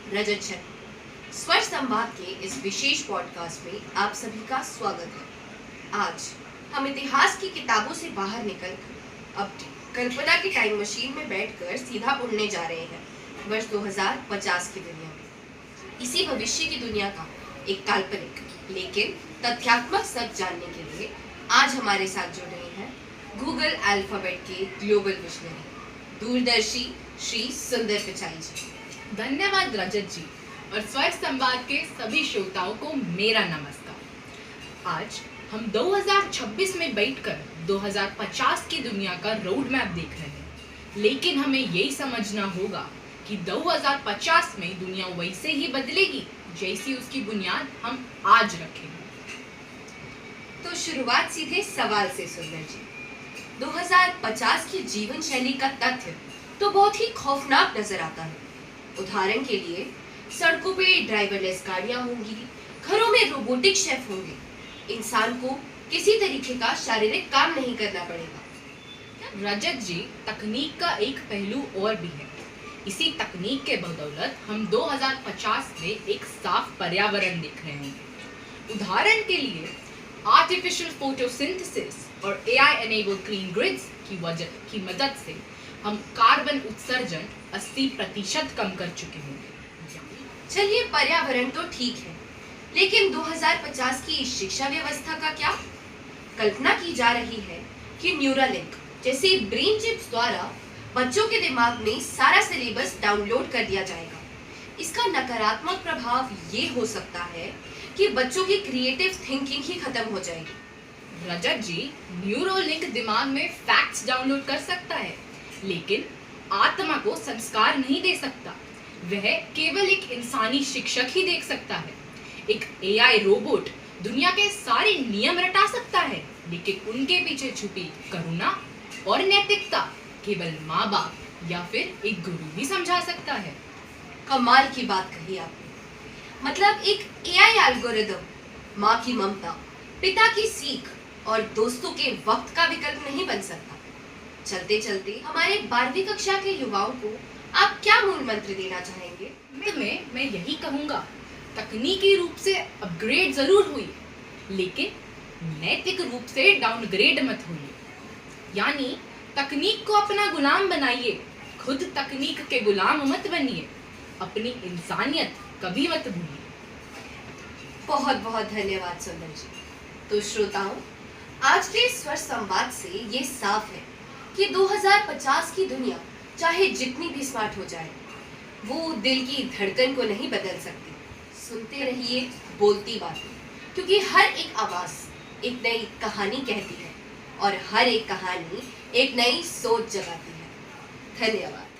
रजत शर्मा। स्वर संवाद के इस विशेष पॉडकास्ट में आप सभी का स्वागत है। आज हम इतिहास की किताबों से बाहर निकलकर अब कल्पना की टाइम मशीन में बैठकर सीधा उड़ने जा रहे हैं वर्ष 2050 की दुनिया में। इसी भविष्य की दुनिया का एक काल्पनिक लेकिन तथ्यात्मक सच जानने के लिए आज हमारे साथ जुड़ रहे हैं गूगल अल्फाबेट के ग्लोबल विजनरी दूरदर्शी श्री सुंदर पिचाई जी। धन्यवाद रजत जी और स्वर संवाद के सभी श्रोताओं को मेरा नमस्कार। आज हम 2026 में बैठकर 2050 की दुनिया का रोड मैप देख रहे हैं, लेकिन हमें यही समझना होगा कि 2050 में दुनिया वैसे ही बदलेगी जैसी उसकी बुनियाद हम आज रखेंगे। तो शुरुआत सीधे सवाल से सुंदर जी। 2050 की जीवन शैली का तथ्य तो बहुत ही खौफनाक नजर आता है। उदाहरण के लिए सड़कों पे ड्राइवरलेस गाड़ियां होंगी, घरों में रोबोटिक शेफ होंगे, इंसान को किसी तरीके का शारीरिक काम नहीं करना पड़ेगा। रजत जी, तकनीक का एक पहलू और भी है। इसी तकनीक के बदौलत हम 2050 में एक साफ पर्यावरण देख रहे हैं। उदाहरण के लिए आर्टिफिशियल फोटोसिंथेसिस और AI एनेबल्ड ग्रीन ग्रिड्स की मदद से हम कार्बन उत्सर्जन 80% कम कर चुके होंगे। चलिए, पर्यावरण तो ठीक है, लेकिन 2050 की शिक्षा व्यवस्था का क्या? कल्पना की जा रही है कि न्यूरालिंक जैसी ब्रेन चिप्स द्वारा बच्चों के दिमाग में सारा सिलेबस डाउनलोड कर दिया जाएगा। इसका नकारात्मक प्रभाव ये हो सकता है कि बच्चों की क्रिएटिव थिंकिंग ही खत्म हो जाएगी। रजत जी, न्यूरोलिंक दिमाग में फैक्ट्स डाउनलोड कर सकता है, लेकिन आत्मा को संस्कार नहीं दे सकता। वह केवल एक इंसानी शिक्षक ही देख सकता है। एक AI रोबोट दुनिया के सारे नियम रटा सकता है, लेकिन उनके पीछे छुपी करुणा और नैतिकता केवल माँ बाप या फिर एक गुरु ही समझा सकता है। कमाल की बात कही आपने। मतलब एक AI एल्गोरिदम माँ की ममता, पिता की सीख और दोस्तों के वक्त का विकल्प नहीं बन सकता। चलते चलते हमारे 12वीं कक्षा के युवाओं को आप क्या मूल मंत्र देना चाहेंगे? मैं यही कहूँगा, तकनीकी रूप से अपग्रेड जरूर हुई, लेकिन नैतिक रूप से डाउनग्रेड मत हुई। यानी तकनीक को अपना गुलाम बनाइए, खुद तकनीक के गुलाम मत बनिए, अपनी इंसानियत कभी मत भूलिए। बहुत बहुत धन्यवाद सुंदर जी। तो श्रोताओं, आज के स्वर संवाद से ये साफ है कि 2050 की दुनिया चाहे जितनी भी स्मार्ट हो जाए, वो दिल की धड़कन को नहीं बदल सकती। सुनते रहिए बोलती बातें, क्योंकि हर एक आवाज एक नई कहानी कहती है और हर एक कहानी एक नई सोच जगाती है। धन्यवाद।